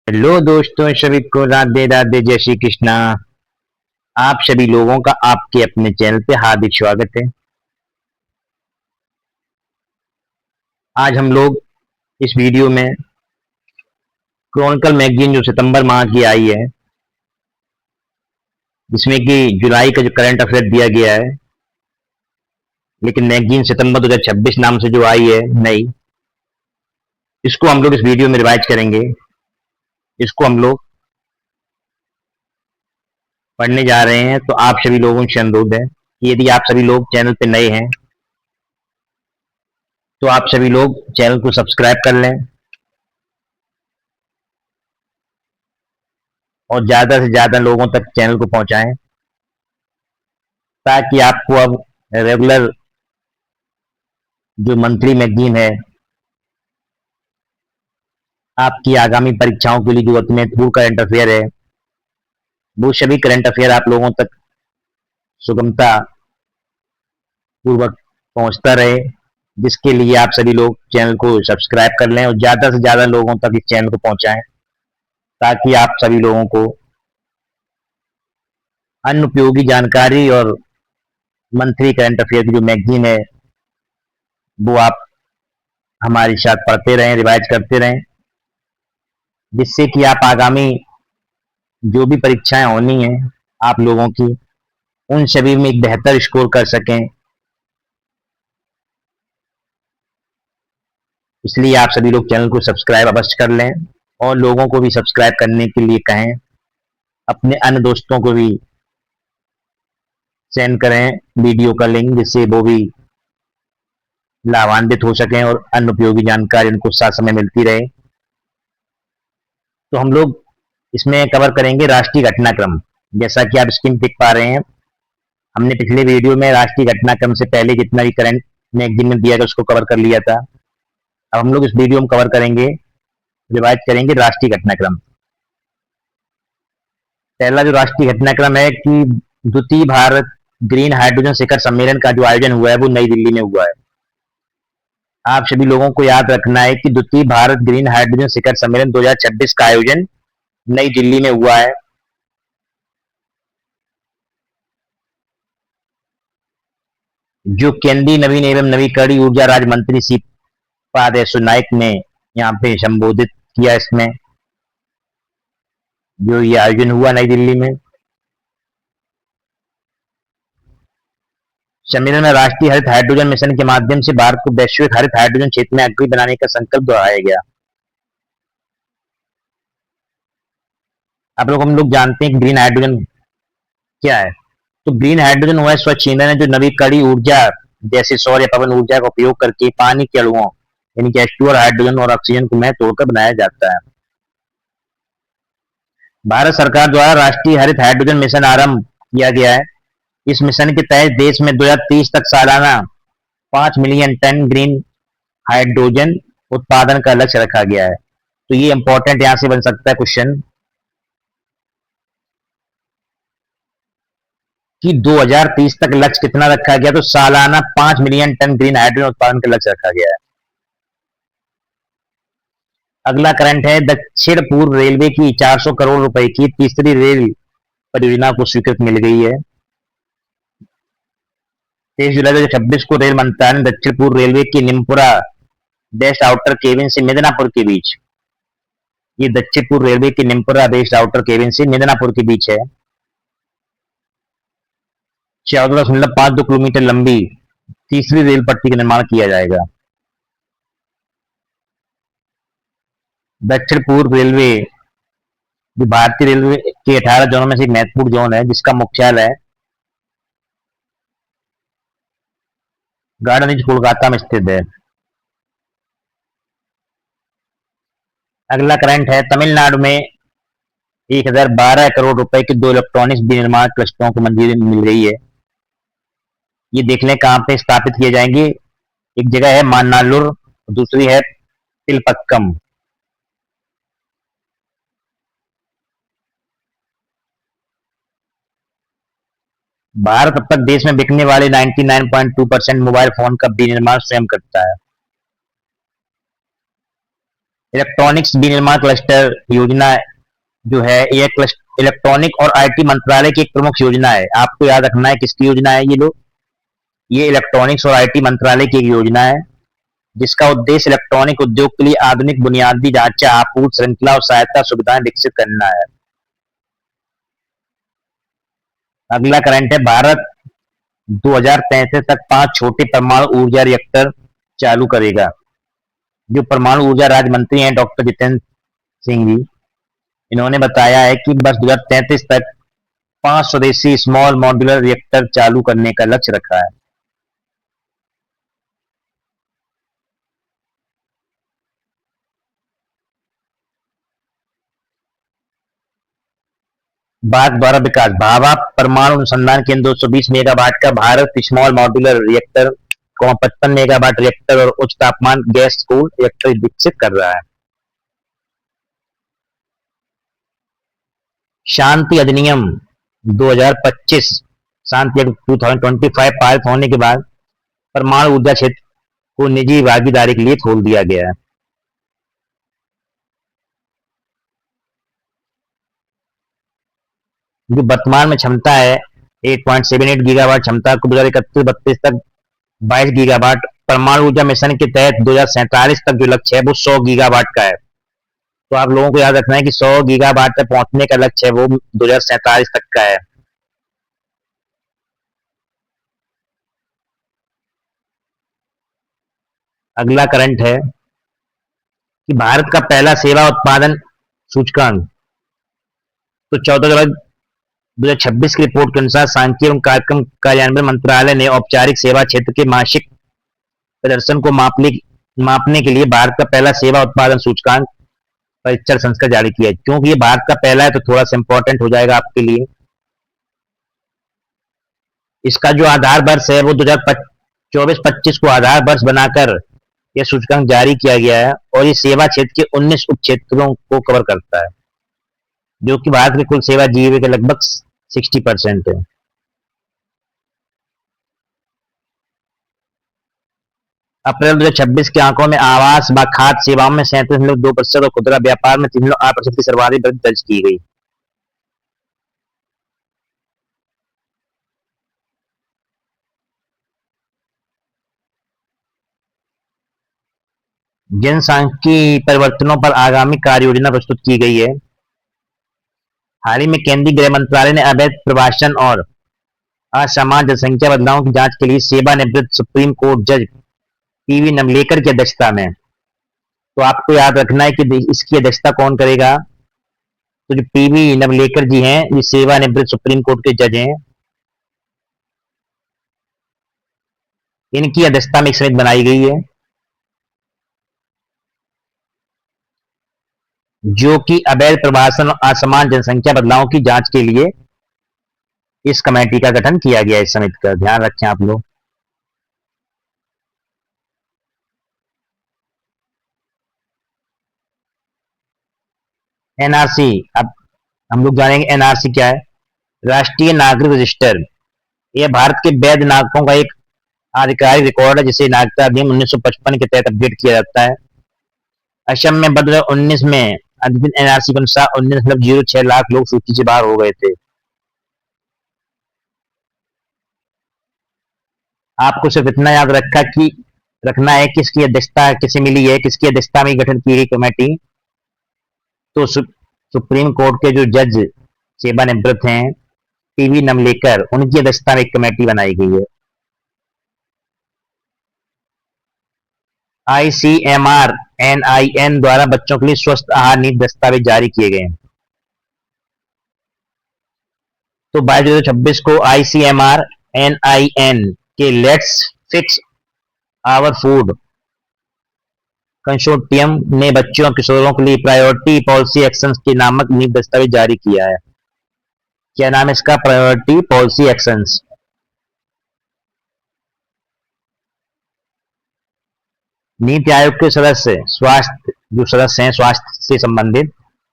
Hello दोस्तों, सभी को राधे राधे, जय श्री कृष्णा। आप सभी लोगों का आपके अपने चैनल पे हार्दिक स्वागत है। आज हम लोग इस वीडियो में क्रॉनिकल मैगजीन जो सितंबर माह की आई है, जिसमें कि जुलाई का जो करंट अफेयर दिया गया है, लेकिन मैगजीन सितंबर 2026 नाम से जो आई है नई, इसको हम लोग इस वीडियो में रिवाइज करेंगे। इसको हम लोग पढ़ने जा रहे हैं। तो आप सभी लोगों से अनुरोध है कि यदि आप सभी लोग चैनल पे नए हैं तो आप सभी लोग चैनल को सब्सक्राइब कर लें और ज्यादा से ज्यादा लोगों तक चैनल को पहुंचाएं, ताकि आपको अब रेगुलर जो मंथली मैगजीन है, आपकी आगामी परीक्षाओं के लिए जो अति महत्वपूर्ण करंट अफेयर है, वो सभी करंट अफेयर आप लोगों तक सुगमता पूर्वक पहुंचता रहे। जिसके लिए आप सभी लोग चैनल को सब्सक्राइब कर लें और ज्यादा से ज्यादा लोगों तक इस चैनल को पहुंचाएं, ताकि आप सभी लोगों को अन्य उपयोगी जानकारी और मंथली करंट अफेयर की जो मैगजीन है, वो आप हमारे साथ पढ़ते रहें, रिवाइज करते रहें, जिससे कि आप आगामी जो भी परीक्षाएं होनी है आप लोगों की, उन सभी में एक बेहतर स्कोर कर सकें। इसलिए आप सभी लोग चैनल को सब्सक्राइब अवश्य कर लें और लोगों को भी सब्सक्राइब करने के लिए कहें। अपने अन्य दोस्तों को भी सेंड करें वीडियो का लिंक, जिससे वो भी लाभान्वित हो सकें और अन्य उपयोगी जानकारी उनको साथ समय मिलती रहे। तो हम लोग इसमें कवर करेंगे राष्ट्रीय घटनाक्रम। जैसा कि आप स्क्रीन देख पा रहे हैं, हमने पिछले वीडियो में राष्ट्रीय घटनाक्रम से पहले जितना भी करंट मैगजीन में दिया था उसको कवर कर लिया था। अब हम लोग इस वीडियो में कवर करेंगे, रिवाइज करेंगे राष्ट्रीय घटनाक्रम। पहला जो राष्ट्रीय घटनाक्रम है कि द्वितीय भारत ग्रीन हाइड्रोजन शिखर सम्मेलन का जो आयोजन हुआ है वो नई दिल्ली में हुआ है। आप सभी लोगों को याद रखना है कि द्वितीय भारत ग्रीन हाइड्रोजन शिखर सम्मेलन 2026 का आयोजन नई दिल्ली में हुआ है। जो केंद्रीय नवीन एवं नवीकरणीय ऊर्जा राज्य मंत्री श्रीपाद येसो नाइक ने यहाँ पे संबोधित किया। इसमें जो ये आयोजन हुआ नई दिल्ली में, सम्मेलन में राष्ट्रीय हरित हाइड्रोजन मिशन के माध्यम से भारत को वैश्विक हरित हाइड्रोजन क्षेत्र में अग्रणी बनाने का संकल्प दोहराया गया। हम लोग जानते हैं कि ग्रीन हाइड्रोजन क्या है। तो ग्रीन हाइड्रोजन वह स्वच्छ ईंधन है जो नवीकरणीय ऊर्जा जैसे सौर या पवन ऊर्जा का उपयोग करके पानी के अणुओं यानी कि H2 हाइड्रोजन और ऑक्सीजन को में तोड़कर बनाया जाता है। भारत सरकार द्वारा राष्ट्रीय हरित हाइड्रोजन मिशन आरंभ किया गया है। इस मिशन के तहत देश में 2030 तक सालाना 5 मिलियन टन ग्रीन हाइड्रोजन उत्पादन का लक्ष्य रखा गया है। तो ये इंपॉर्टेंट यहां से बन सकता है क्वेश्चन कि 2030 तक लक्ष्य कितना रखा गया। तो सालाना 5 मिलियन टन ग्रीन हाइड्रोजन उत्पादन का लक्ष्य रखा गया है। अगला करंट है, दक्षिण पूर्व रेलवे की 400 करोड़ रुपए की तीसरी रेल परियोजना को स्वीकृति मिल गई है। 23 जुलाई 2026 को रेल मंत्रालय ने दक्षिण पूर्व रेलवे की निमपुरा बेस्ट आउटर केबिन से मिदनापुर के बीच, ये दक्षिण पूर्व रेलवे की निमपुरा बेस्ट आउटर केबिन से मिदनापुर के बीच है, 14.52 किलोमीटर लंबी तीसरी रेल पट्टी का निर्माण किया जाएगा। दक्षिण पूर्व रेलवे भारतीय रेलवे के 18 जोनों में से एक महत्वपूर्ण जोन है, जिसका मुख्यालय गार्डन रिज कोलकाता में स्थित है। अगला करंट है, तमिलनाडु में 1012 करोड़ रुपए के 2 इलेक्ट्रॉनिक्स विनिर्माण क्लस्टरों को मंजूरी मिल गई है। ये देख लें कहां पे स्थापित किए जाएंगे। एक जगह है मान्नालुर, दूसरी है पिलपक्कम। भारत अब तक देश में बिकने वाले 99.2% मोबाइल फोन का विनिर्माण स्वयं करता है। इलेक्ट्रॉनिक्स विनिर्माण क्लस्टर योजना जो है ये इलेक्ट्रॉनिक और आईटी मंत्रालय की एक प्रमुख योजना है। आपको याद रखना है किसकी योजना है ये लोग। ये इलेक्ट्रॉनिक्स और आईटी मंत्रालय की एक योजना है जिसका उद्देश्य इलेक्ट्रॉनिक उद्योग के लिए आधुनिक बुनियादी ढांचा, आपूर्ति श्रृंखला और सहायता सुविधाएं विकसित करना है। अगला करंट है, भारत 2035 तक 5 छोटे परमाणु ऊर्जा रिएक्टर चालू करेगा। जो परमाणु ऊर्जा राज्य मंत्री हैं डॉक्टर जितेंद्र सिंह जी, इन्होंने बताया है कि वर्ष 2033 तक 5 स्वदेशी स्मॉल मॉड्यूलर रिएक्टर चालू करने का लक्ष्य रखा है। भारत द्वारा विकास, भाभा परमाणु अनुसंधान केंद्र 220 मेगावाट का Bharat small modular reactor, 55 megawatt reactor और उच्च तापमान गैस कूल रिएक्टर विकसित कर रहा है। शांति अधिनियम 2025 शांति एक्ट 2025 पारित होने के बाद परमाणु ऊर्जा क्षेत्र को निजी भागीदारी के लिए खोल दिया गया है। जो वर्तमान में क्षमता है 8.78 गीगावाट क्षमता को 2031-32 तक 22 गीगावाट, परमाणु ऊर्जा मिशन के तहत 2047 तक जो लक्ष्य है वो 100 गीगावाट का है। तो आप लोगों को याद रखना है कि 100 गीगावाट तक पहुंचने का लक्ष्य है वो 2047 तक का है। अगला करंट है कि भारत का पहला सेवा उत्पादन सूचकांक, तो 14 जुलाई 2026 की रिपोर्ट के अनुसार सांख्यिकी एवं कार्यक्रम कार्यान्वयन मंत्रालय ने औपचारिक सेवा क्षेत्र के मासिक प्रदर्शन को मापने के लिए भारत का पहला सेवा उत्पादन सूचकांक परीक्षण संस्करण जारी किया है। क्योंकि ये भारत का पहला है तो थोड़ा सा इंपॉर्टेंट हो जाएगा आपके लिए। इसका जो आधार वर्ष है वो 2024-25 को आधार वर्ष बनाकर यह सूचकांक जारी किया गया है और ये सेवा क्षेत्र के 19 उप क्षेत्रों को कवर करता है जो कि भारत के कुल सेवा जीडीपी के लगभग 60% है। अप्रैल 2026 के आंकड़ों में आवास व खाद्य सेवाओं में 37.2% और खुदरा व्यापार में 3.8% की सर्वाधिक वृद्धि दर्ज की गई। जनसांख्यिकीय परिवर्तनों पर आगामी कार्य योजना प्रस्तुत की गई है। हाल ही में केंद्रीय गृह मंत्रालय ने अवैध प्रवासन और असामान्य जनसंख्या बदलावों की जांच के लिए सेवानिवृत्त सुप्रीम कोर्ट जज पीवी नवलेकर की अध्यक्षता में, तो आपको याद रखना है कि इसकी अध्यक्षता कौन करेगा। तो जो पीवी नवलेकर जी हैं ये सेवानिवृत्त सुप्रीम कोर्ट के जज हैं। इनकी अध्यक्षता में एक समिति बनाई गई है जो कि अवैध प्रवासन और असमान जनसंख्या बदलावों की जांच के लिए इस कमेटी का गठन किया गया है। इस समिति का ध्यान रखें आप लोग। एनआरसी, अब हम लोग जानेंगे एनआरसी क्या है। राष्ट्रीय नागरिक रजिस्टर, यह भारत के वैध नागरिकों का एक आधिकारिक रिकॉर्ड है जिसे नागरिकता अधिनियम 1955 के तहत अपडेट किया जाता है। असम में 2019 में अद्यतन एनआरसी के अनुसार 19.06 लाख लोग सूची से बाहर हो गए थे। आपको सिर्फ इतना याद रखना है किसकी अध्यक्षता किसे मिली है, किसकी अध्यक्षता में गठन की गई कमेटी। तो सुप्रीम कोर्ट के जो जज सेवानिवृत्त हैं पीवी नवलेकर, उनकी अध्यक्षता में एक कमेटी बनाई गई है। आईसीएमआर एनआईएन द्वारा बच्चों के लिए स्वस्थ आहार नीति दस्तावेज जारी किए गए हैं। तो 22/2026 को आईसीएमआर एनआईएन के let's fix our food consortium ने बच्चों और किशोरों के लिए प्रायोरिटी पॉलिसी एक्शंस के नामक नीति दस्तावेज जारी किया है। क्या नाम है इसका? Priority policy actions. NITI Aayog के सदस्य हैं स्वास्थ्य से संबंधित,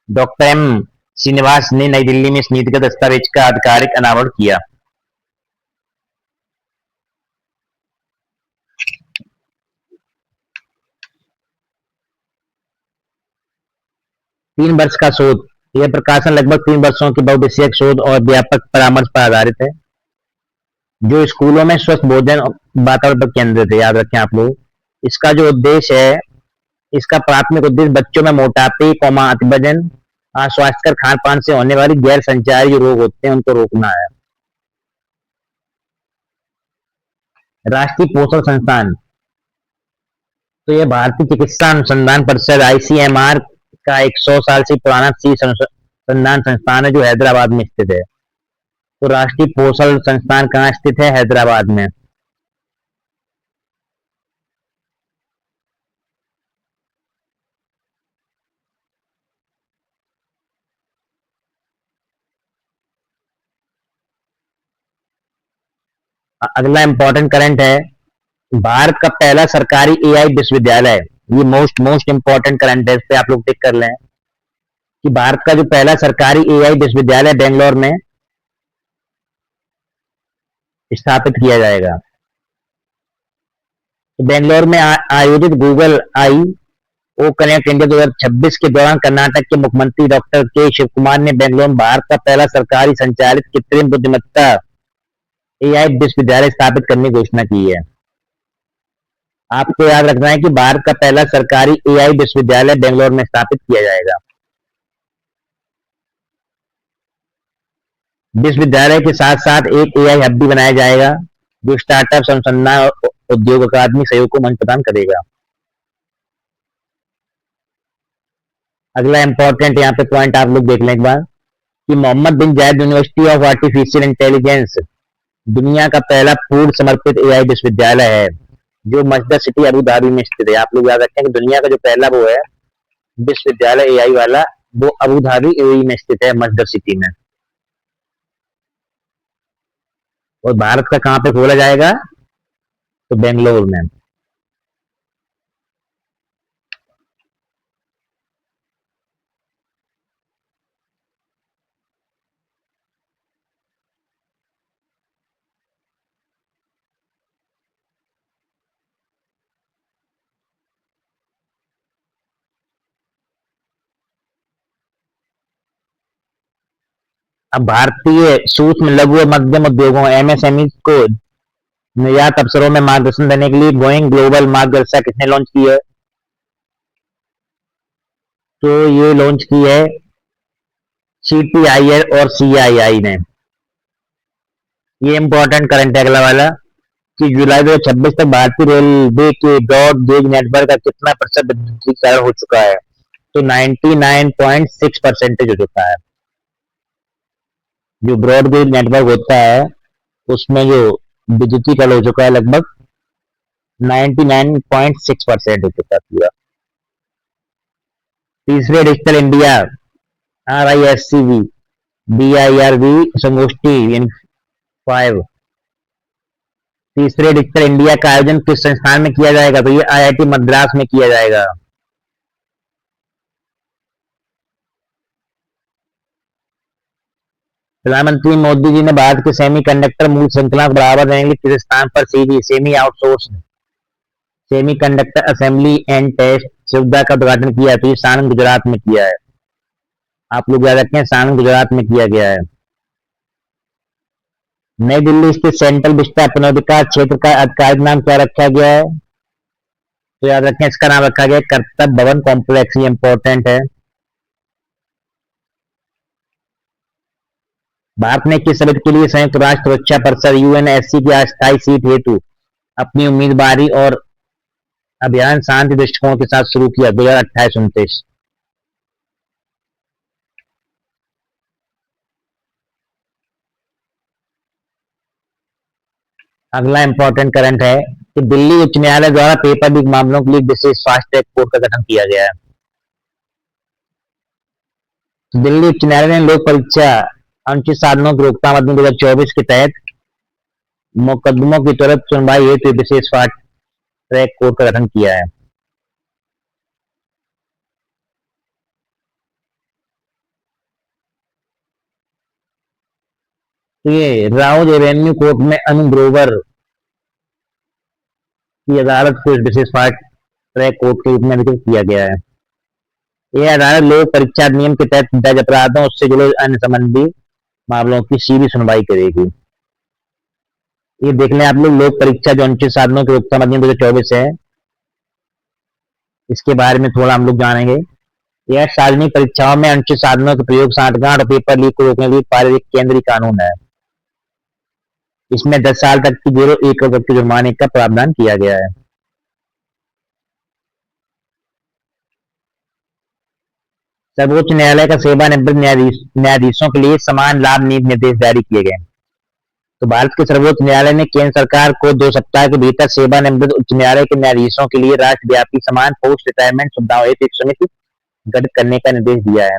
डॉक्टर एम श्रीनिवास ने नई दिल्ली में इस नीतिगत दस्तावेज का आधिकारिक अनावरण किया। 3 वर्ष का शोध। यह प्रकाशन लगभग 3 वर्षों की बहुविषयक शोध और व्यापक परामर्श पर आधारित है, जो स्कूलों में स्वस्थ भोजन और वातावरण पर केंद्रित है। याद रखें आप लोग, इसका जो उद्देश्य है, इसका प्राथमिक उद्देश्य बच्चों में मोटापे, अति वजन, अस्वास्थ्यकर खान पान से होने वाली गैर संचारी जो रोग होते हैं उनको रोकना है। राष्ट्रीय पोषण संस्थान, तो यह भारतीय चिकित्सा अनुसंधान परिषद आईसीएमआर का एक 100 साल से पुराना शीर्ष अनुसंधान संस्थान है, जो हैदराबाद में स्थित है। तो राष्ट्रीय पोषण संस्थान कहाँ स्थित है? हैदराबाद में। अगला इंपॉर्टेंट करंट है, भारत का पहला सरकारी एआई विश्वविद्यालय। ये मोस्ट मोस्ट इंपॉर्टेंट करंट है, इस पे आप लोग टिक कर लें कि भारत का जो पहला सरकारी एआई विश्वविद्यालय बेंगलोर में स्थापित किया जाएगा। तो बेंगलोर में आयोजित Google I O connect India 2026 के दौरान कर्नाटक के मुख्यमंत्री डॉक्टर के शिव कुमार ने बेंगलोर में भारत का पहला सरकारी संचालित कृत्रिम बुद्धिमत्ता एआई विश्वविद्यालय स्थापित करने की घोषणा की है। आपको याद रखना है कि भारत का पहला सरकारी एआई विश्वविद्यालय बेंगलोर में स्थापित किया जाएगा। विश्वविद्यालय के साथ साथ एक एआई हब भी बनाया जाएगा, जो स्टार्टअप, अनुसंधान और उद्योग अकादमी सहयोग को मंच प्रदान करेगा। अगला इंपॉर्टेंट यहाँ पे पॉइंट आप लोग देख लें एक बार कि मोहम्मद बिन जायद यूनिवर्सिटी ऑफ आर्टिफिशियल इंटेलिजेंस दुनिया का पहला पूर्ण समर्पित एआई विश्वविद्यालय है, जो मस्जिद सिटी अबू धाबी में स्थित है। आप लोग याद रखें कि दुनिया का जो पहला वो है विश्वविद्यालय एआई वाला, वो अबू धाबी यूएई में स्थित है, मस्जिद सिटी में। और भारत का कहाँ पे खोला जाएगा? तो बेंगलोर में। अब भारतीय सूक्ष्म, लघु और मध्यम उद्योगों एमएसएमई को निर्यात अवसरों में मार्गदर्शन देने के लिए गोइंग ग्लोबल मार्गदर्शिका किसने लॉन्च की है? तो ये लॉन्च की है सीटीआईएल और सीआईआई ने। ये इंपॉर्टेंट करंट है अगला वाला कि जुलाई 2026 तक भारतीय रेलवे के ब्रॉड गेज नेटवर्क का कितना प्रतिशत विद्युतीकरण हो चुका है? तो 99.6% हो चुका है। जो ब्रॉड गेज नेटवर्क होता है उसमें जो विद्युतीकरण हो चुका है लगभग 99.6% हो चुका है पूरा। तीसरे डिजिटल इंडिया RISCV BIRV संगोष्ठी इन 5। तीसरे डिजिटल इंडिया का आयोजन किस संस्थान में किया जाएगा? तो ये IIT मद्रास में किया जाएगा। प्रधानमंत्री मोदी जी ने भारत के सेमीकंडक्टर मूल श्रृंखला को बढ़ावा देने के लिए किस स्थान पर semi outsource semiconductor assembly and test सुविधा का उद्घाटन किया? तो ये सानंद गुजरात में किया है। आप लोग याद रखें, सानंद गुजरात में किया गया है। नई दिल्ली स्थित सेंट्रल विस्टा पुनर्विकास क्षेत्र का आधिकारिक नाम क्या रखा गया है? तो याद रखें, इसका नाम रखा गया कर्तव्य भवन कॉम्प्लेक्स। ये इंपॉर्टेंट है। भारत ने किस समिति के लिए संयुक्त राष्ट्र सुरक्षा परिषद यूएनएससी की अस्थायी सीट हेतु अपनी उम्मीदवारी और अभियान शांति दृष्टिकोण के साथ शुरू किया? 2028-29। अगला इंपॉर्टेंट करंट है कि दिल्ली उच्च न्यायालय द्वारा पेपर लीक मामलों के लिए विशेष फास्ट ट्रैक कोर्ट का गठन किया गया है। तो दिल्ली उच्च न्यायालय ने लोक परीक्षा अनुचित साधनों की रोकथाम अधिनियम 2024 के तहत मुकदमों की त्वरित सुनवाई हेतु विशेष फास्ट ट्रैक कोर्ट का गठन किया है। तो ये राउज एवेन्यू कोर्ट में अनु ग्रोवर की अदालत को इस विशेष फास्ट ट्रैक कोर्ट के रूप में अधिकृत किया गया है। यह अदालत लोक परीक्षा अधिनियम के तहत दर्ज अपराधों उससे जुड़े अन्य संबंधी मामलों की सीधी सुनवाई करेगी। ये देख लें आप लोग, लोक परीक्षा जो अनुचित साधनों की रोकथाम अधिनियम 2024 है, इसके बारे में थोड़ा हम लोग जानेंगे। यह सार्वजनिक परीक्षाओं में अनुचित साधनों के प्रयोग, सांठगांठ और पेपर लीक को रोकने के लिए पारित एक केंद्रीय कानून है। इसमें 10 साल तक की जेल और 1 करोड़ तक के जुर्माने का प्रावधान किया गया है। सर्वोच्च न्यायालय का सेवानिवृत्त न्यायाधीशों के लिए समान लाभ नीति निर्देश जारी किए गए। तो भारत के सर्वोच्च न्यायालय ने केंद्र सरकार को 2 सप्ताह के भीतर सेवानिवृत्त उच्च न्यायालय के न्यायाधीशों के लिए राष्ट्रव्यापी समान पोस्ट रिटायरमेंट सुविधाओं हेतु एक समिति गठित करने का निर्देश दिया है।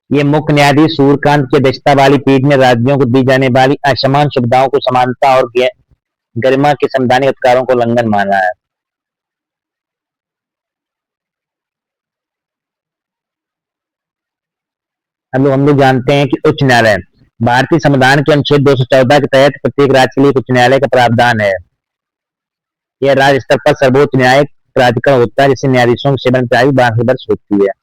ये मुख्य न्यायाधीश सूर्यकांत की अध्यक्षता वाली पीठ ने राज्यों को दी जाने वाली असमान सुविधाओं को समानता और गरिमा के संवैधानिक अधिकारों को उल्लंघन माना है। अब हम लोग जानते हैं कि उच्च न्यायालय भारतीय संविधान के अनुच्छेद 214 के तहत प्रत्येक राज्य के लिए उच्च न्यायालय का प्रावधान है। यह राज्य स्तर पर सर्वोच्च न्यायिक प्राधिकरण होता है, जिससे न्यायाधीशों की सेवानिवृत्ति आयु 62 वर्ष होती है।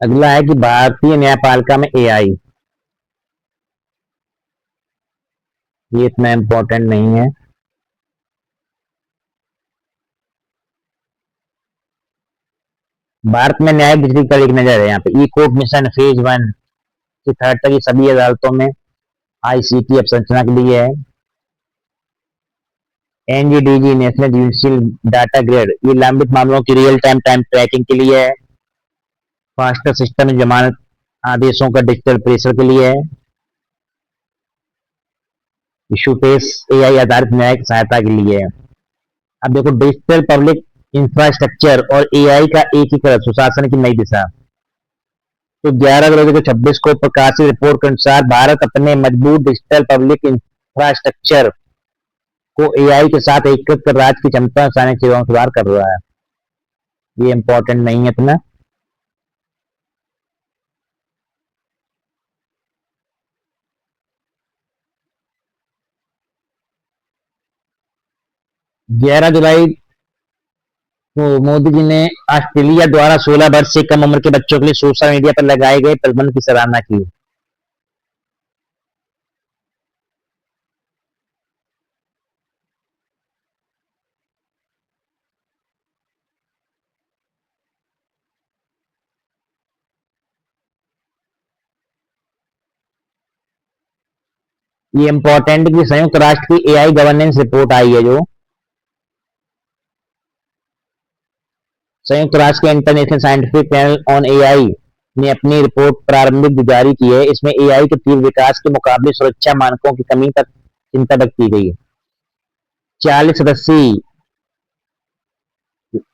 अगला है कि भारतीय न्यायपालिका में एआई, ये इतना इम्पोर्टेंट नहीं है। भारत में न्यायिक बिजली का एक नजर है यहाँ पे। ई कोर्ट मिशन फेज 1 से 3rd तक ये सभी अदालतों में आईसीटी अवसंरचना के लिए है। एनजीडीजी नेशनल जुडिशियल डाटा ग्रिड, ये लंबित मामलों की रियल टाइम ट्रैकिंग के लिए है। फास्टर सिस्टम जमानत आदेशों का डिजिटल प्रेशर के लिए है। इशू पेस एआई आधारित न्यायिक सहायता के लिए है। अब देखो, डिजिटल पब्लिक इंफ्रास्ट्रक्चर और एआई का एकीकृत सुशासन की नई दिशा। तो 11 फरवरी 2026 को प्रकाशित रिपोर्ट के अनुसार भारत अपने मजबूत डिजिटल पब्लिक इंफ्रास्ट्रक्चर को एआई के साथ एकीकृत कर राज्य की क्षमता और सैनिक सेवाओं में सुधार कर रहा है। ये इंपॉर्टेंट नहीं है इतना। ग्यारह जुलाई को मोदी जी ने ऑस्ट्रेलिया द्वारा 16 वर्ष से कम उम्र के बच्चों के लिए सोशल मीडिया पर लगाए गए प्रतिबंध की सराहना की। ये इंपॉर्टेंट कि संयुक्त राष्ट्र की एआई गवर्नेंस रिपोर्ट आई है, जो संयुक्त राष्ट्र के international scientific panel on AI ने अपनी रिपोर्ट प्रारंभिक जारी की है। इसमें एआई के तीव्र विकास के मुकाबले सुरक्षा मानकों की कमी पर चिंता व्यक्त की गई है। 40 सदस्यीय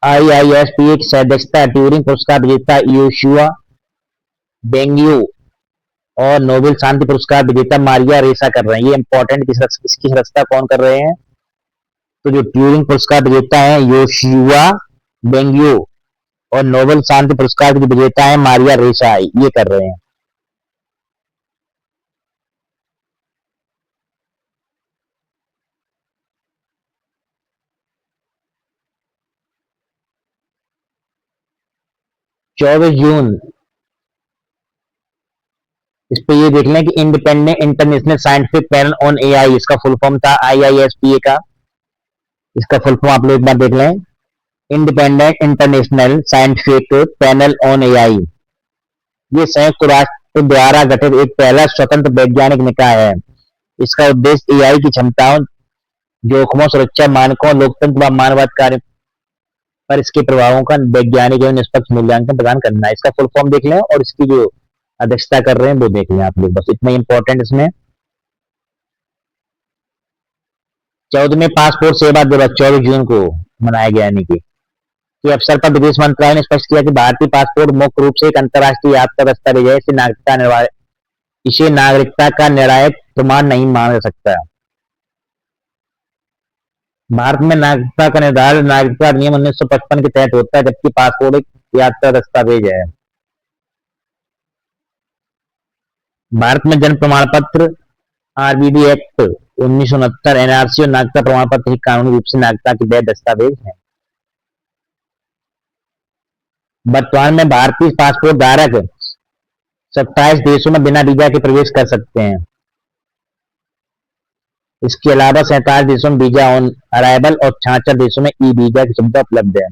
आईआईएसपीए की सदस्यता ट्यूरिंग पुरस्कार विजेता योशुआ बेंगियो और नोबेल शांति पुरस्कार विजेता मारिया रेसा कर रहे हैं। ये इंपॉर्टेंट, इसकी सदस्यता कौन कर रहे हैं? तो जो ट्यूरिंग पुरस्कार विजेता है योशुआ बेंगियो और नोबेल शांति पुरस्कार के विजेता है मारिया रेसा, ये कर रहे हैं। चौबीस जून, इस पे ये देख लें कि independent international scientific panel on AI, इसका फुल फॉर्म था आईआईएसपीए का। इसका फुल फॉर्म आप लोग एक बार देख लें, independent international scientific panel on AI. ये संयुक्त राष्ट्र द्वारा गठित एक पहला स्वतंत्र वैज्ञानिक निकाय है। इसका उद्देश्य एआई की क्षमताओं, जोखिमों, सुरक्षा मानकों, लोकतंत्र व मानवाधिकार पर इसके प्रभावों का वैज्ञानिक एवं निष्पक्ष मूल्यांकन प्रदान करना है। इसका फुल फॉर्म देख लें और इसकी जो अध्यक्षता कर रहे हैं वो देख लें आप लोग, बस इतना इंपॉर्टेंट इसमें। 14वें पासपोर्ट सेवा दिवस 24 जून को मनाया गया, यानी कि के अवसर पर विदेश मंत्रालय ने स्पष्ट किया कि भारतीय पासपोर्ट मुख्य रूप से एक अंतर्राष्ट्रीय यात्रा दस्तावेज है। इसे नागरिकता का निर्णायक प्रमाण नहीं माना जा सकता। भारत में नागरिकता का निर्धारण नागरिकता अधिनियम 1955 के तहत होता है, जबकि पासपोर्ट एक यात्रा दस्तावेज है। भारत में जन्म प्रमाण पत्र, आरबीडी एक्ट 1969, एनआरसी और नागरिकता प्रमाण पत्र ही कानूनी रूप से नागरिकता के वैध दस्तावेज हैं। वर्तमान में भारतीय पासपोर्ट धारक 27 देशों में बिना वीजा के प्रवेश कर सकते हैं। इसके अलावा 47 देशों में वीजा ऑन अराइवल और 66 देशों में ई वीजा की सुविधा उपलब्ध है।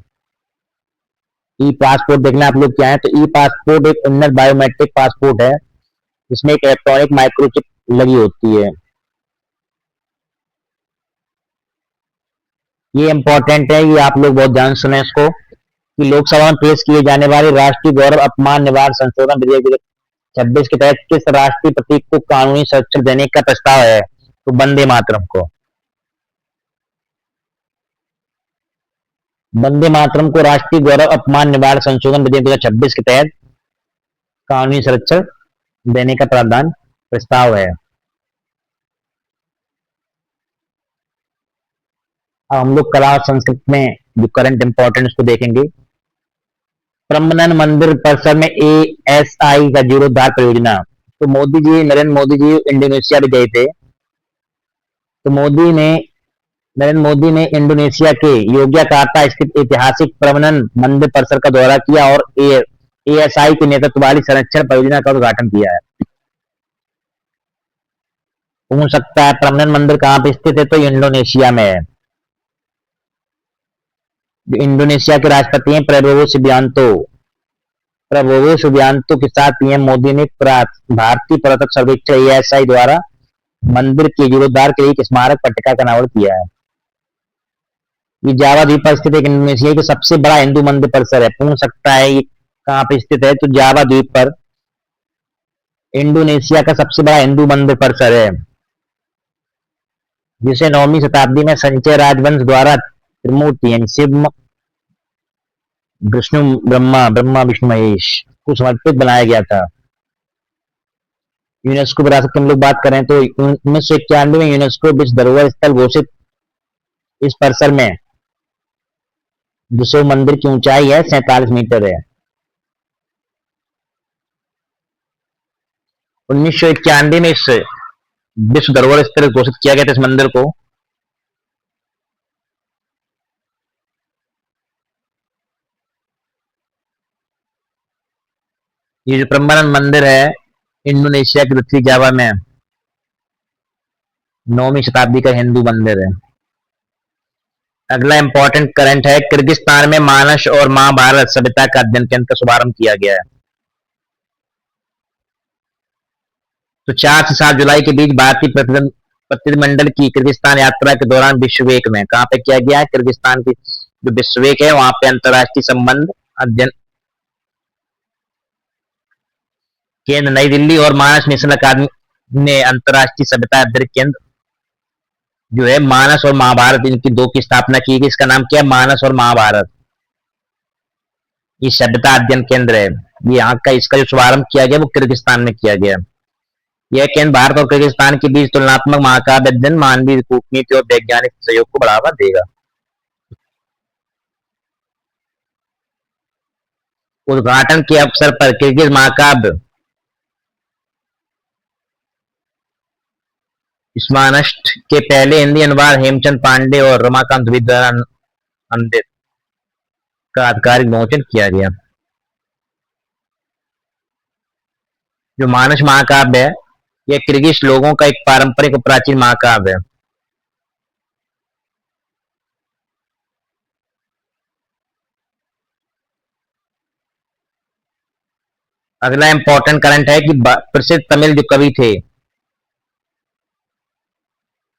ई पासपोर्ट देखना आप लोग क्या है, तो ई पासपोर्ट एक उन्नत बायोमेट्रिक पासपोर्ट है जिसमें एक इलेक्ट्रॉनिक माइक्रोचिप लगी होती है। ये इंपॉर्टेंट है, ये आप लोग बहुत ध्यान सुने इसको, कि लोकसभा में पेश किए जाने वाले राष्ट्रीय गौरव अपमान निवारण संशोधन विधेयक 26 के तहत किस राष्ट्रीय प्रतीक को कानूनी संरक्षण देने का प्रस्ताव है? तो वंदे मातरम को। वंदे मातरम को राष्ट्रीय गौरव अपमान निवारण संशोधन विधेयक 2026 के तहत कानूनी संरक्षण देने का प्रावधान प्रस्ताव है। अब हम लोग कला और संस्कृति में जो करंट इंपॉर्टेंस को देखेंगे। प्रम्बनन मंदिर परिसर में एएसआई का जीर्णोद्धार परियोजना। तो मोदी जी, नरेंद्र मोदी जी इंडोनेशिया भी गए थे। तो नरेंद्र मोदी ने इंडोनेशिया के योग्याकार्ता स्थित ऐतिहासिक प्रम्बनन मंदिर परिसर का दौरा किया और एएसआई के नेतृत्व वाली संरक्षण परियोजना का उद्घाटन किया है। पूछ सकता है प्रम्बनन मंदिर कहाँ पे स्थित है, तो इंडोनेशिया में है। जो इंडोनेशिया के राष्ट्रपति हैं प्रबोवो सुबियांतो के साथ पीएम मोदी ने भारतीय पुरातत्व सर्वेक्षण एएसआई द्वारा मंदिर के जीर्णोद्धार के लिए एक स्मारक पट्टिका का अनावरण किया है। ये जावा द्वीप पर स्थित एक इंडोनेशिया का सबसे बड़ा हिंदू मंदिर परिसर है। पूछ सकता है ये कहाँ पे स्थित है, तो जावा द्वीप पर इंडोनेशिया का सबसे बड़ा हिंदू मंदिर परिसर है, जिसे 9वीं शताब्दी में संचय राजवंश द्वारा त्रिमूर्ति यानी शिव, विष्णु, ब्रह्मा विष्णु महेश को समर्पित बनाया गया था। यूनेस्को विरासत की हम लोग बात करें तो 1991 में यूनेस्को विश्व धरोहर स्थल घोषित इस परिसर में जिसो मंदिर की ऊंचाई है 47 मीटर है। 1991 में इस विश्व धरोहर स्थल घोषित किया गया था इस मंदिर को। ये जो प्रम्बनन मंदिर है इंडोनेशिया के दक्षिणी जावा में 9वीं शताब्दी का हिंदू मंदिर है। अगला इंपॉर्टेंट करंट है, किर्गिस्तान में मानस और महाभारत सभ्यता का अध्ययन केंद्र का शुभारंभ किया गया है। तो 4 से 7 जुलाई के बीच भारतीय प्रतिनिधिमंडल की किर्गिस्तान यात्रा के दौरान विश्ववेक में कहां पे किया गया है, किर्गिस्तान की जो विश्ववेक है वहां पे अंतरराष्ट्रीय संबंध अध्ययन केंद्र नई दिल्ली और मानस नेशनल अकादमी ने अंतरराष्ट्रीय सभ्यता अध्ययन केंद्र जो है मानस और महाभारत इनकी दो की स्थापना की गई। इसका नाम क्या है, मानस और महाभारत। ये सभ्यता अध्ययन केंद्र है, ये यहाँ का इसका जो शुभारंभ किया गया वो किर्गिस्तान में किया गया। यह केंद्र भारत और किर्गिस्तान के बीच तुलनात्मक महाकाव्य अध्ययन, मानवीय कूटनीति और वैज्ञानिक सहयोग को बढ़ावा देगा। उद्घाटन के अवसर पर किर्गिज महाकाव्य स्मानष्ट के पहले हिंदी अनुवाद हेमचंद पांडे और रमाकांत द्विवेदी द्वारा अनुदित का आधिकारिक विमोचन किया गया। जो मानस महाकाव्य है यह किर्गिज लोगों का एक पारंपरिक और प्राचीन महाकाव्य है। अगला इंपॉर्टेंट करंट है कि प्रसिद्ध तमिल जो कवि थे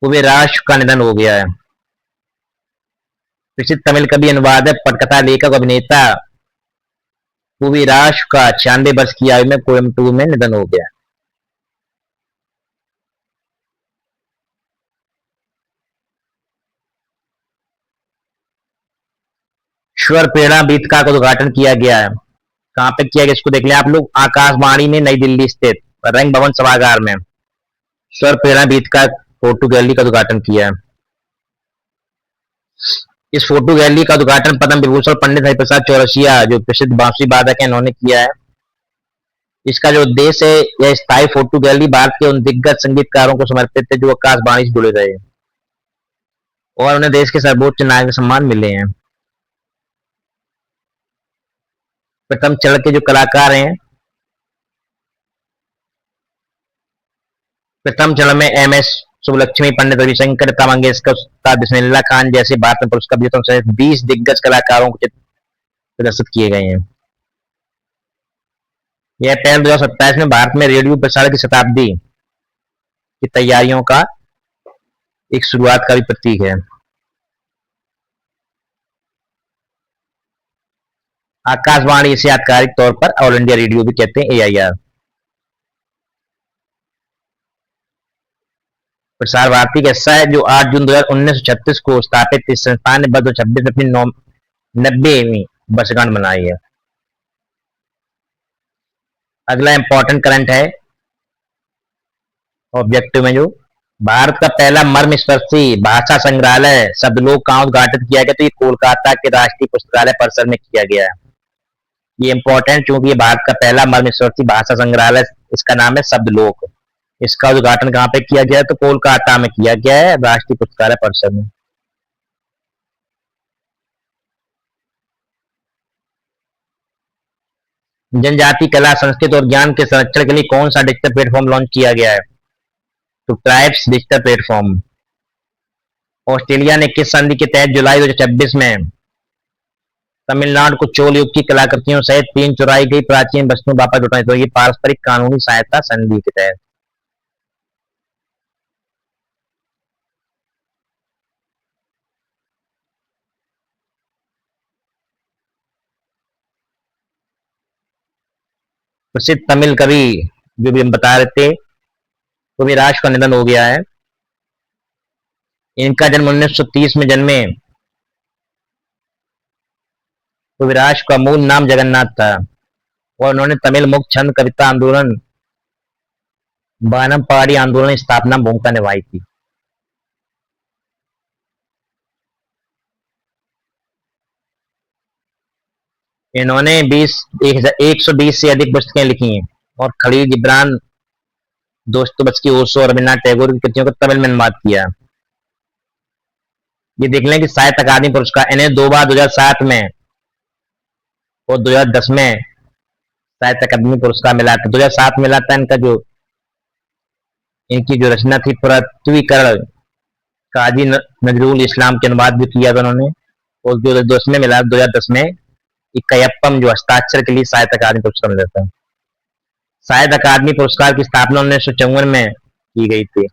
कुबेराश का निधन हो गया है। प्रसिद्ध तमिल कवि, अनुवादक, पटकथा लेखक, अभिनेता कुबेराश का 96 वर्ष की आयु में कोयम्बटूर में निधन हो गया। स्वर प्रेरणा वीथिका का उद्घाटन किया गया है। कहां पे किया गया इसको देख लें आप लोग, आकाशवाणी में नई दिल्ली स्थित रंग भवन सभागार में स्वर प्रेरणा वीथिका फोटो गैलरी का उद्घाटन किया है। इस फोटो गैलरी का उद्घाटन पद्म विभूषण पंडित हरिप्रसाद चौरसिया, जो प्रसिद्ध बांसुरी वादक है, इन्होंने किया है। इसका जो उद्देश्य है, यह स्थायी फोटो गैलरी भारत के उन दिग्गज संगीतकारों को समर्पित है जो आकाशवाणी से जुड़े रहे और उन्हें देश के सर्वोच्च नागरिक सम्मान मिले हैं। प्रथम चरण के जो कलाकार हैं, प्रथम चरण में एम.एस. सुब्बलक्ष्मी, पंडित रविशंकर, लता मंगेशकर, उस्ताद बिस्मिल्लाह खान जैसे भारत में पुरस्कार विजेताओं सहित 20 दिग्गज कलाकारों को चित्र प्रदर्शित किए गए हैं। यह पहल 2027 में भारत में रेडियो प्रसारण की शताब्दी की तैयारियों का एक शुरुआत का भी प्रतीक है। आकाशवाणी इसे आधिकारिक तौर पर ऑल इंडिया रेडियो भी कहते हैं, AIR। प्रसार भारती का हिस्सा है, जो 8 जून 1936 को स्थापित इस संस्थान ने 2026 में अपनी 90वीं वर्षगांठ मनाई है। अगला इंपॉर्टेंट करंट है ऑब्जेक्टिव में, जो भारत का पहला मर्मस्पर्शी भाषा संग्रहालय शब्दलोक कहाँ उद्घाटित किया गया, तो ये कोलकाता के राष्ट्रीय पुस्तकालय परिसर में किया गया है। ये इंपॉर्टेंट क्योंकि ये भारत का पहला मर्मस्पर्शी भाषा संग्रहालय, इसका नाम है शब्दलोक। इसका उद्घाटन कहाँ पे किया गया है, तो कोलकाता में किया गया है, राष्ट्रीय पुस्तकालय परिसर में। जनजाति कला, संस्कृति और ज्ञान के संरक्षण के लिए कौन सा डिजिटल प्लेटफॉर्म लॉन्च किया गया है, तो ट्राइब्स डिजिटल प्लेटफॉर्म। ऑस्ट्रेलिया ने किस संधि के तहत जुलाई 2026 में तमिलनाडु को चोल युग की कलाकृतियों सहित 3 चुराई गई प्राचीन वस्तुओं वापस लौटाई, तो ये पारस्परिक कानूनी सहायता संधि के तहत। प्रसिद्ध तमिल कवि जो भी हम बता रहे थे, कविराज का निधन हो गया है। इनका जन्म 1930 में जन्मे। कविराज का मूल नाम जगन्नाथ था और उन्होंने तमिल मुक्त छंद कविता आंदोलन, वानम्पाडी आंदोलन की स्थापना में भूमिका निभाई थी। इन्होंने 120 से अधिक पुस्तकें लिखी हैं और खलील जिब्रान, दोस्तोवस्की, ओशो और रविन्द्रनाथ टैगोर की कृतियों को तमिल में अनुवाद किया। ये देख लें कि साहित्य अकादमी पुरस्कार इन्हें 2 बार 2007 में और 2010 में साहित्य अकादमी पुरस्कार मिला था। 2007 मिला था इनका, जो इनकी जो रचना थी पृथ्वीकरण, काजी नजरुल इस्लाम के अनुवाद भी किया था उन्होंने, और 2010 में मिला, 2010 में इक्कयप्पम जो हस्ताक्षर के लिए साहित्य अकादमी पुरस्कार मिला था। साहित्य अकादमी पुरस्कार की स्थापना 1954 में की गई थी।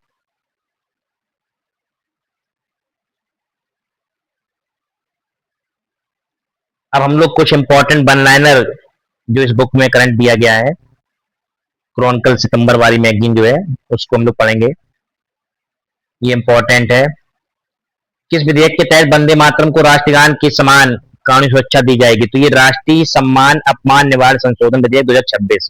अब हम लोग कुछ इंपॉर्टेंट वन लाइनर जो इस बुक में करंट दिया गया है, क्रॉनिकल सितंबर वाली मैगजीन जो है, उसको हम लोग पढ़ेंगे। ये इंपॉर्टेंट है। किस विधेयक के तहत वंदे मातरम को राष्ट्रगान के समान कानूनी सुरक्षा दी जाएगी, तो ये राष्ट्रीय सम्मान अपमान निवारण संशोधन विधेयक 2026।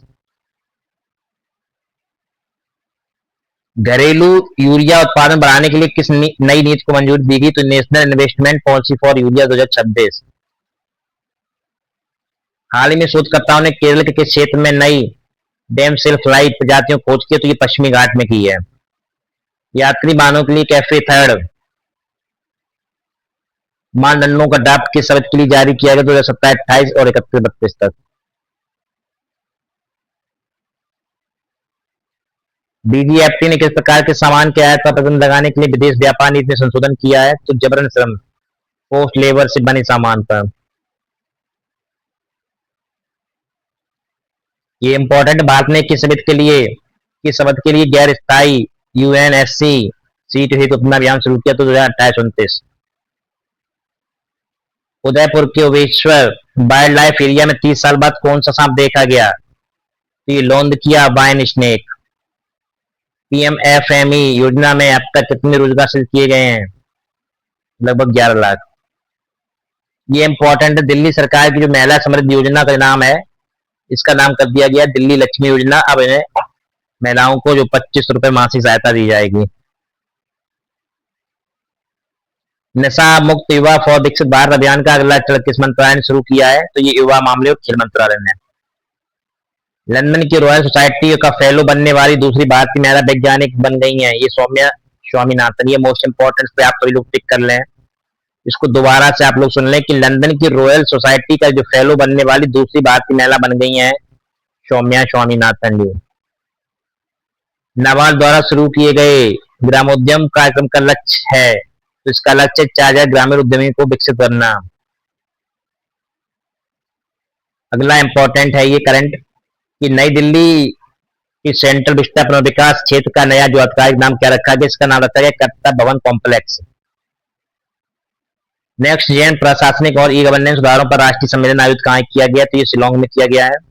घरेलू यूरिया उत्पादन बढ़ाने के लिए किस नई नीति को मंजूरी दी गई, तो national investment policy for urea 2026। हाल ही में शोधकर्ताओं ने केरल के किस क्षेत्र में नई डैम सेल फ्लाई प्रजातियों खोज की, तो ये पश्चिमी घाट में की है। यात्री वाहनों के लिए कैफे थर्ड मानदंडों का ड्राफ्ट किस शब्द के लिए जारी किया गया, 2027-28 और 31-32 तक। DGFT ने किस प्रकार के सामान के आयात पर प्रतिबंध लगाने के लिए विदेश व्यापार नीति में संशोधन किया है, तो जबरन श्रम, पोस्ट लेबर से बने सामान पर। ये इंपॉर्टेंट, भारत ने किस शब्द के लिए गैर स्थायी UNSC सीट हेतु अपना अभियान शुरू किया, तो 2028-29। उदयपुर के ओबेश्वर वाइल्ड लाइफ एरिया में 30 साल बाद कौन सा सांप देखा गया, तो ये लौंदकिया वाइन स्नेक। PMFME योजना में अब तक कितने रोजगार सृजित किए गए हैं, लगभग 11 लाख। ये इंपॉर्टेंट है, दिल्ली सरकार की जो महिला समृद्धि योजना का नाम है, इसका नाम कर दिया गया दिल्ली लक्ष्मी योजना। अब इन्हें महिलाओं को जो 25 रुपए मासिक सहायता दी जाएगी। नशा मुक्त युवा फॉर विकसित भारत अभियान का अगला चरण किस मंत्रालय ने शुरू किया है? तो ये युवा मामले और खेल मंत्रालय ने। लंदन की रॉयल सोसाइटी का फेलो बनने वाली दूसरी भारतीय महिला वैज्ञानिक बन गई हैं, ये सौम्या स्वामीनाथन। ये मोस्ट इंपॉर्टेंट पे आप सभी लोग टिक कर लें, इसको दोबारा से आप लोग सुन लें कि लंदन की रॉयल सोसाइटी का जो फेलो बनने वाली दूसरी भारतीय महिला बन गई हैं सौम्या स्वामीनाथन जी। नाबार्ड द्वारा शुरू किए गए ग्रामोद्यम कार्यक्रम का लक्ष्य है, तो इसका लक्ष्य 4000 ग्रामीण उद्यमी को विकसित करना। अगला इंपॉर्टेंट है ये करंट कि नई दिल्ली की सेंट्रल विस्टा पुनर्विकास क्षेत्र का नया जो आधिकारिक नाम क्या रखा गया? इसका नाम रखा गया कर्तव्य भवन कॉम्प्लेक्स। नेक्स्ट जेन प्रशासनिक और ई गवर्नेंस सुधारों पर राष्ट्रीय सम्मेलन आयोजित कहाँ किया गया? तो ये शिलोंग में किया गया है।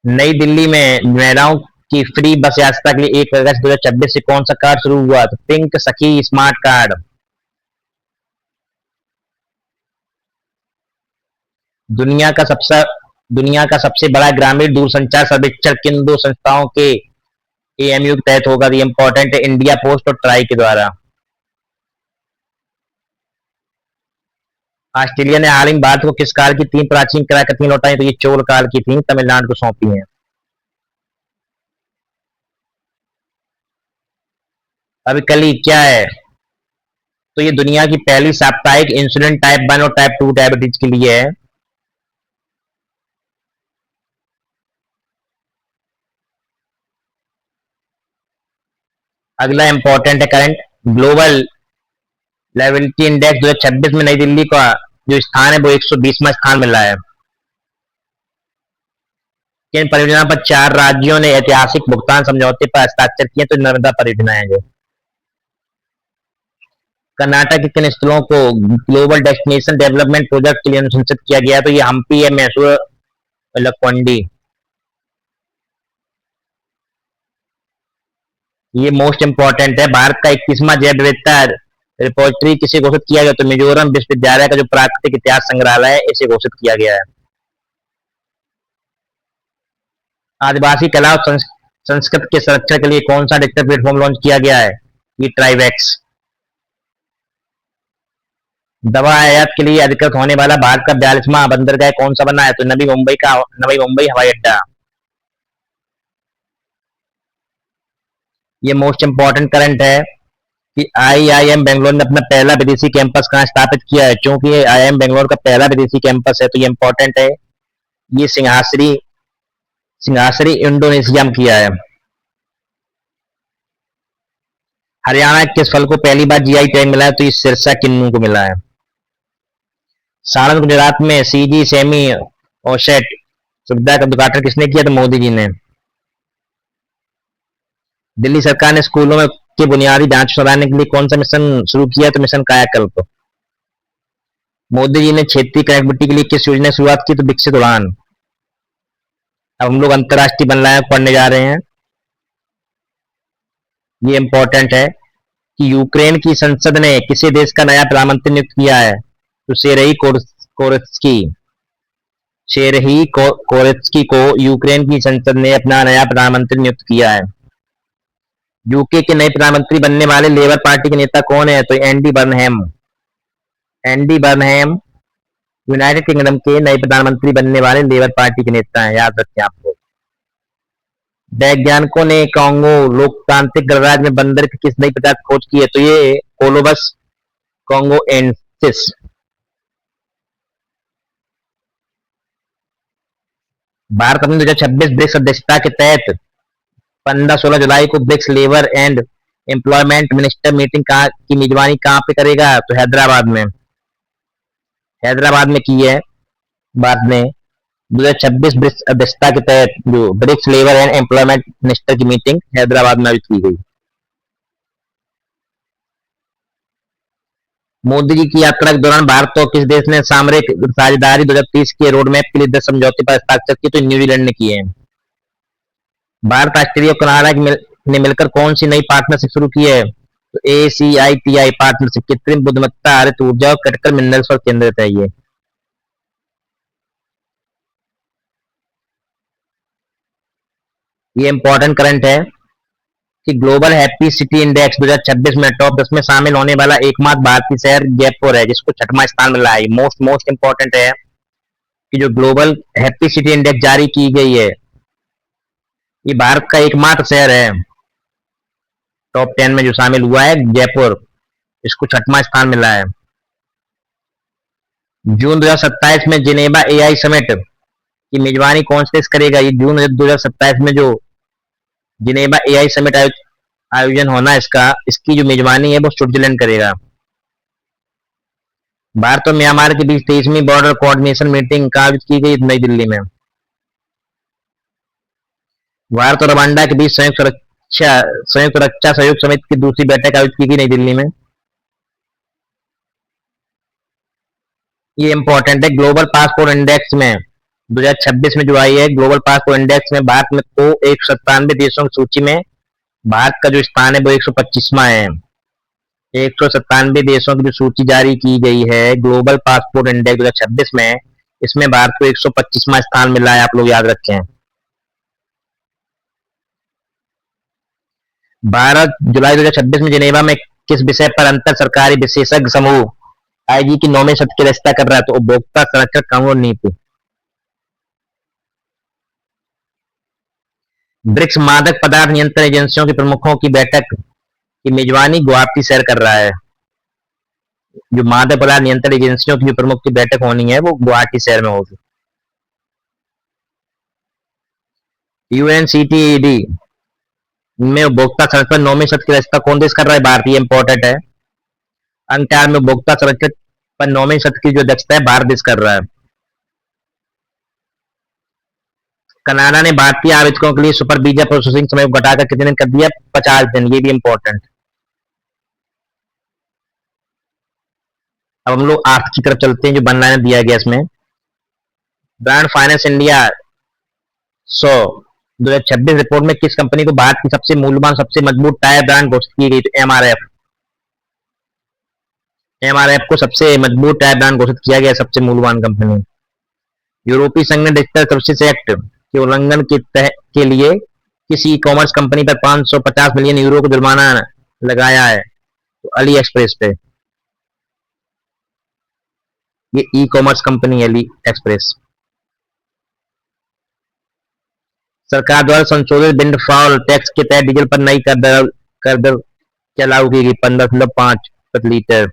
नई दिल्ली में महिलाओं की फ्री बस यात्रा के लिए 1 अगस्त 2026 से कौन सा कार्ड शुरू हुआ? तो पिंक सखी स्मार्ट कार्ड। दुनिया का सबसे बड़ा ग्रामीण दूरसंचार सर्वेक्षण किन दो संस्थाओं के एएमयू के तहत होगा? ये इंपॉर्टेंट है, इंडिया पोस्ट और ट्राई के द्वारा। ऑस्ट्रेलिया ने हाल ही में भारत को किस काल की 3 प्राचीन कलाकृतियां लौटाई? तो ये चोल काल की थी, तमिलनाडु को सौंपी हैं। अभी कल ही क्या है? तो ये दुनिया की पहली साप्ताहिक इंसुलिन टाइप 1 और टाइप 2 डायबिटीज के लिए है। अगला इंपॉर्टेंट है करंट ग्लोबल लेवलिटी इंडेक्स 2026 में नई दिल्ली का जो स्थान है वो 120वां स्थान मिला है। किन परियोजना पर 4 राज्यों ने ऐतिहासिक भुगतान समझौते पर हस्ताक्षर किए? तो नर्मदा परियोजना है जो। कर्नाटक के किन स्थलों को ग्लोबल डेस्टिनेशन डेवलपमेंट प्रोजेक्ट के लिए अनुशंसित किया गया? तो ये हम्पी है, मैसूर, लक्कोंडी। ये मोस्ट इंपॉर्टेंट है, भारत का 21वां जैव विविधता रिपोजिटरी किसे घोषित किया गया? तो मिजोरम विश्वविद्यालय का जो प्राकृतिक इतिहास संग्रहालय है इसे घोषित किया गया है। आदिवासी कला और संस्कृत के संरक्षण के लिए कौन सा डिजिटल प्लेटफॉर्म लॉन्च किया गया है? ये ट्राइवेक्स। दवा आयात के लिए अधिकृत होने वाला भारत का 42वां बंदरगाह कौन सा बना है? तो नवी मुंबई हवाई अड्डा। ये मोस्ट इंपॉर्टेंट करंट है कि आईआईएम बेंगलोर ने अपना पहला विदेशी कैंपस कहाँ स्थापित किया है? क्योंकि ये आईआईएम बेंगलोर का पहला विदेशी कैंपस है तो ये इंपॉर्टेंट है, ये सिंहासरी इंडोनेशिया में किया है। हरियाणा के किस फल को पहली बार जीआई टैग मिला है? तो ये सिरसा किन्नू को मिला है। सारण गुजरात में सीजी सेमी ओसेट सुविधा का उद्घाटन किसने किया? तो मोदी जी ने। दिल्ली सरकार ने स्कूलों में के बुनियादी ढांचे सुधारने के लिए कौन सा मिशन शुरू किया? तो मिशन कायाकल्प। मोदी जी ने क्षेत्रीय कनेक्टिविटी के लिए किस योजना की शुरुआत की? तो विकसित उड़ान। अब हम लोग अंतरराष्ट्रीय बनलायन पढ़ने जा रहे हैं। ये इंपॉर्टेंट है कि यूक्रेन की संसद ने किसी देश का नया प्रधानमंत्री नियुक्त किया है? तो सेरही कोरेत्स्की को यूक्रेन की संसद ने अपना नया प्रधानमंत्री नियुक्त किया है। यूके के नए प्रधानमंत्री बनने वाले लेबर पार्टी के नेता कौन है? तो एंडी बर्नहैम यूनाइटेड किंगडम के नए प्रधानमंत्री बनने वाले लेबर पार्टी के नेता हैं, याद रखें आप लोग। वैज्ञानिकों ने कांगो लोकतांत्रिक गणराज्य में बंदर की किस नई प्रजाति खोज की है? तो ये कोलोबस कॉन्गोएंसिस। भारत अपनी 2026 ब्रिक्स अध्यक्षता के तहत 15-16 जुलाई को BRICS labour and employment minister meeting की मेजबानी कहाँ पे करेगा? तो हैदराबाद में की है भारत ने 2026 ब्रिक्स अध्यक्षता के तहत जो BRICS labour and employment minister की मीटिंग हैदराबाद में आयोजित की गई। मोदी जी की यात्रा के दौरान भारत और किस देश ने सामरिक साझेदारी 2030 के रोड मैप के लिए 10 समझौते पर हस्ताक्षर किए? तो न्यूजीलैंड ने किए हैं। भारत, ऑस्ट्रेलिया और कनाडा ने मिलकर कौन सी नई पार्टनरशिप शुरू की है? तो ACITI पार्टनरशिप कृत्रिम बुद्धिमत्ता, हरित ऊर्जा और क्रिटिकल मिनरल्स पर केंद्रित है। ये इंपॉर्टेंट करंट है कि ग्लोबल हैप्पी सिटी इंडेक्स 2026 में टॉप 10 में शामिल होने वाला एकमात्र भारतीय शहर जयपुर है, जिसको छठवां स्थान मिला है। मोस्ट इंपॉर्टेंट है कि जो ग्लोबल हैप्पी सिटी इंडेक्स जारी की गई है, ये भारत का एकमात्र शहर है टॉप 10 में जो शामिल हुआ है, जयपुर, इसको छठवां स्थान मिला है। जून 2027 में जिनेवा एआई समिट की मेजबानी कौन से देश करेगा? ये जून 2027 में जो जिनेवा एआई समिट आयोजन होना है इसकी जो मेजबानी है वो स्विट्जरलैंड करेगा। भारत और म्यांमार के बीच 23वीं बॉर्डर कोऑर्डिनेशन मीटिंग का आयोजित की गई नई दिल्ली में। भारत और रवांडा के बीच संयुक्त रक्षा सहयोग समिति की दूसरी बैठक आयोजित की गई नई दिल्ली में। ये इंपॉर्टेंट है। ग्लोबल पासपोर्ट इंडेक्स में 2026 में जो आई है, ग्लोबल पासपोर्ट इंडेक्स में भारत में को 197 देशों की सूची में भारत का जो स्थान है वो 125वां है। 197 देशों की जो सूची जारी की गई है ग्लोबल पासपोर्ट इंडेक्स 2026 में, इसमें भारत को 125वां स्थान मिला है, आप लोग याद रखें। भारत जुलाई 2026 में जिनेवा में किस विषय पर अंतर सरकारी विशेषज्ञ समूह आईजी की 9वें सत्र की अध्यक्षता कर रहा है? तो उपभोक्ता संरक्षण कानून नीति। ब्रिक्स मादक पदार्थ नियंत्रण एजेंसियों के प्रमुखों की बैठक की मेजबानी गुवाहाटी शहर कर रहा है। जो मादक पदार्थ नियंत्रण एजेंसियों की जो प्रमुख की बैठक होनी है वो गुवाहाटी शहर में होगी। यूएनसीटीईडी में उपभोक्ता संरक्षण 9वें सत्र की अध्यक्षता कौन देश कर रहा है? भारतीय इंपॉर्टेंट है। अंटार में उपभोक्ता संरक्षण पर 9वें सत्र की जो अध्यक्षता है भारत देश कर रहा है। कनाडा ने भारतीय आवेदकों के लिए सुपर वीजा प्रोसेसिंग समय को घटाकर कितने दिन कर दिया? 50 दिन। ये भी इंपॉर्टेंट। अब हम लोग आर्थ की तरफ चलते हैं, जो बनना दिया गया इसमें। ब्रांड फाइनेंस इंडिया 100 2026 रिपोर्ट में किस कंपनी को भारत की सबसे मूल्यवान सबसे मजबूत टायर ब्रांड घोषित की गई? तो एमआरएफ को सबसे मजबूत टायर ब्रांड घोषित किया गया, सबसे मूल्यवान कंपनी। यूरोपीय संघ ने डिजिटल सर्विसेज एक्ट के उल्लंघन के लिए किसी ई कॉमर्स कंपनी पर 550 मिलियन यूरो को जुर्माना लगाया है? तो अली एक्सप्रेस पे। ये ई कॉमर्स कंपनी है अली एक्सप्रेस। सरकार द्वारा संशोधित विंडफॉल टैक्स के तहत डीजल पर नई कर दर क्या लागू की गई? 15.5 प्रति लीटर।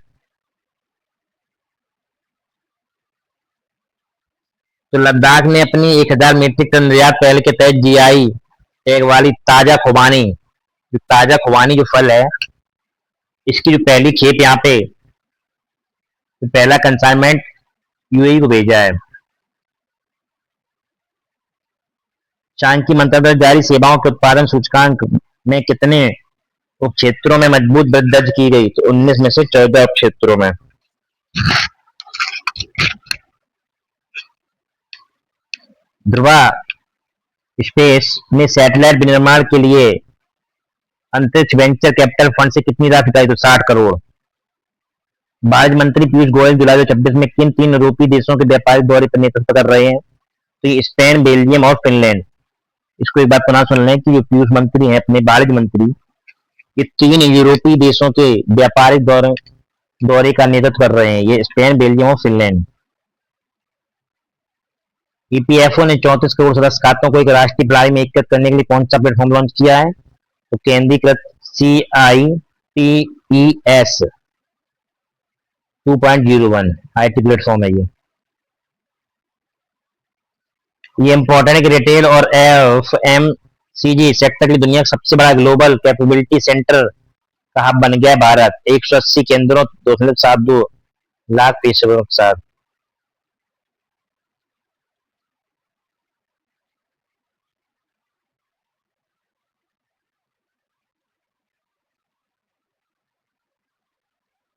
तो लद्दाख ने अपनी 1000 मीट्रिक टन निर्यात पहल के तहत जीआई टैग वाली ताजा खुबानी जो फल है, इसकी जो पहली खेप यहाँ पे पहला कंसाइनमेंट यूएई को भेजा है। शांति मंत्रालय जारी सेवाओं के उत्पादन सूचकांक में कितने उपक्षेत्रों में मजबूत वृद्धि दर्ज की गई? तो 19 में से 14 उपक्षेत्रों में। ध्रुवा स्पेस में सैटेलाइट विनिर्माण के लिए अंतरिक्ष वेंचर कैपिटल फंड से कितनी राशि आई? तो 60 करोड़। वाणिज्य मंत्री पीयूष गोयल जुलाई 2026 में किन 3 यूरोपीय देशों के व्यापारिक दौरे पर नेतृत्व कर रहे हैं? तो ये स्पेन, बेल्जियम और फिनलैंड। इसको एक बात पुनः सुन लें कि जो पीयूष मंत्री हैं अपने वाणिज्य मंत्री, ये 3 यूरोपीय देशों के व्यापारिक दौरे का नेतृत्व कर रहे हैं। ये स्पेन, बेल्जियम और फिनलैंड। ईपीएफओ ने 34 करोड़ सदस्य खातों को एक राष्ट्रीय प्रणाली में एकीकृत करने के लिए कौन सा प्लेटफॉर्म लॉन्च किया है? तो केंद्रीकृत CITES 2.01 आईटी प्लेटफॉर्म है ये इंपॉर्टेंट है कि रिटेल और एफएमसीजी सेक्टर की दुनिया का सबसे बड़ा ग्लोबल कैपेबिलिटी सेंटर का हब बन गया है भारत। 180 केंद्रों 2.72 लाख पेशेवरों के साथ।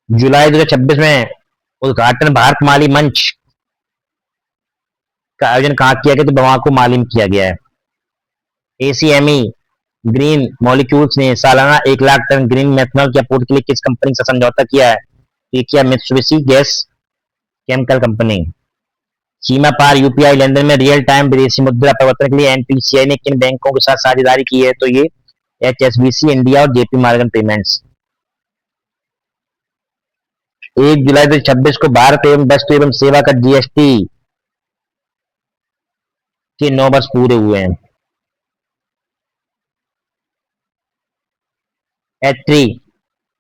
जुलाई 2026 में उद्घाटन भारत माली मंच का आयोजन कहाँ किया गया? तो बमाको माली में किया गया है। एसीएमई ग्रीन मॉलिक्यूल्स ने सालाना 1 लाख टन ग्रीन मेथनॉल की आपूर्ति के लिए किस कंपनी से समझौता किया है? ये किया मित्सुबिशी गैस केमिकल कंपनी। सीमा पार यूपीआई लेनदेन में रियल टाइम विदेशी मुद्रा परिवर्तन के लिए एनपीसीआई ने किन बैंकों के साथ साझेदारी की है? तो ये HSBC इंडिया और JP मॉर्गन पेमेंट्स। 1 जुलाई 2026 को भारत एवं वस्तु एवं सेवा कर GST के 9 वर्ष पूरे हुए हैं। H3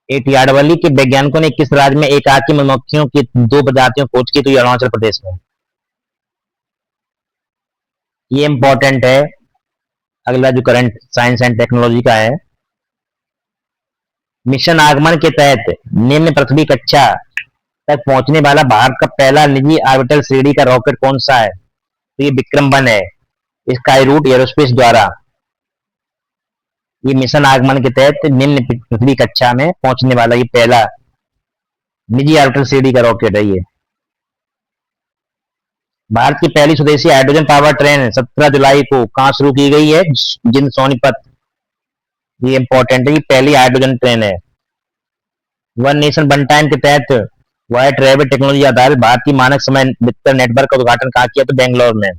एटियाडवली के वैज्ञानिकों ने किस राज्य में एकाकी मधुमक्खियों की 2 प्रजातियों खोज की? तो ये अरुणाचल प्रदेश में। ये इंपॉर्टेंट है। अगला जो करंट साइंस एंड टेक्नोलॉजी का है, मिशन आगमन के तहत निम्न पृथ्वी कक्षा तक पहुंचने वाला भारत का पहला निजी ऑर्बिटल श्रेणी का रॉकेट कौन सा है? तो ये विक्रम-1 है, स्काई रूट एरोस्पेस द्वारा। ये मिशन आगमन के तहत निम्न पृथ्वी कक्षा में पहुंचने वाला ये पहला निजी ऑर्बिटल श्रेणी का रॉकेट है। ये भारत की पहली स्वदेशी हाइड्रोजन पावर ट्रेन 17 जुलाई को कहां शुरू की गई है? जिंद सोनीपत। ये इंपॉर्टेंट है, ये पहली हाइड्रोजन ट्रेन है। वन नेशन वन टाइम के तहत वायर ट्रैवल टेक्नोलॉजी आधारित भारतीय मानक समय वितरण नेटवर्क का उद्घाटन कहां किया? तो बेंगलोर में।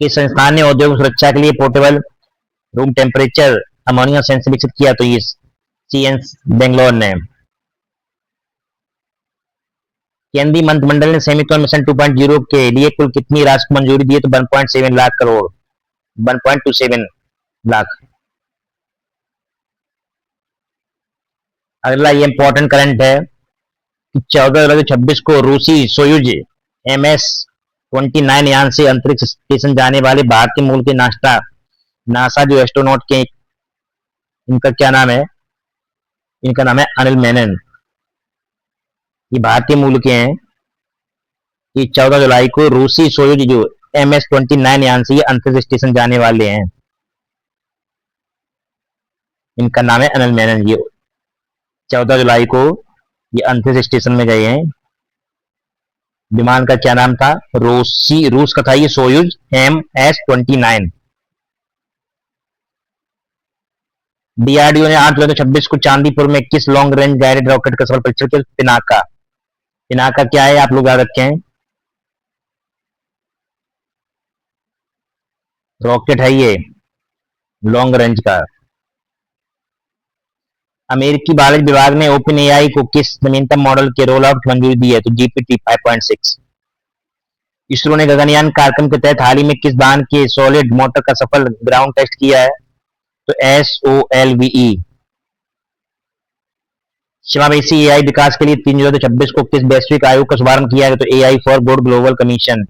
किस संस्थान ने औद्योगिक सुरक्षा के लिए portable room temperature ammonia sensor विकसित किया? तो ये CNS बेंगलोर ने। केंद्रीय मंत्रिमंडल ने सेमीकॉन मिशन 2.0 के लिए कुल कितनी राशि को मंजूरी दी है? तो 1.7 लाख करोड़, 1.27 लाख। अगला ये इंपॉर्टेंट करंट है कि 14 जुलाई 2026 को रूसी सोयुज MS-29 यान से अंतरिक्ष स्टेशन जाने वाले भारतीय मूल के नासा जो एस्ट्रोनॉट के, इनका क्या नाम है? इनका नाम है अनिल मेनन। ये भारतीय मूल के हैं। ये 14 जुलाई को रूसी सोयुज जो MS-29 यान से ये अंतरिक्ष स्टेशन जाने वाले हैं। इनका नाम है अनिल मेनन। ये 14 जुलाई को ये अंतरिक्ष स्टेशन में गए हैं। विमान का क्या नाम था? रूस का था ये सोयुज MS-29। DRDO ने 8 जुलाई 2026 को चांदीपुर में किस लॉन्ग रेंज गाइडेड रॉकेट का सफल परीक्षण किया? पिनाका। पिनाका क्या है आप लोग याद रखे हैं? रॉकेट है ये लॉन्ग रेंज का। अमेरिकी बालिग विभाग ने OpenAI को किस नवीनतम मॉडल के रोल आउट की मंजूरी दी है? तो GPT 5.6। इसरो ने गगनयान कार्यक्रम के तहत हाल ही में किस वाहन के सॉलिड मोटर का सफल ग्राउंड टेस्ट किया है? तो SOLVE। समावेशी AI विकास के लिए 3 जुलाई 2026 को किस वैश्विक आयोग का शुभारंभ किया है? तो AI for good global commission.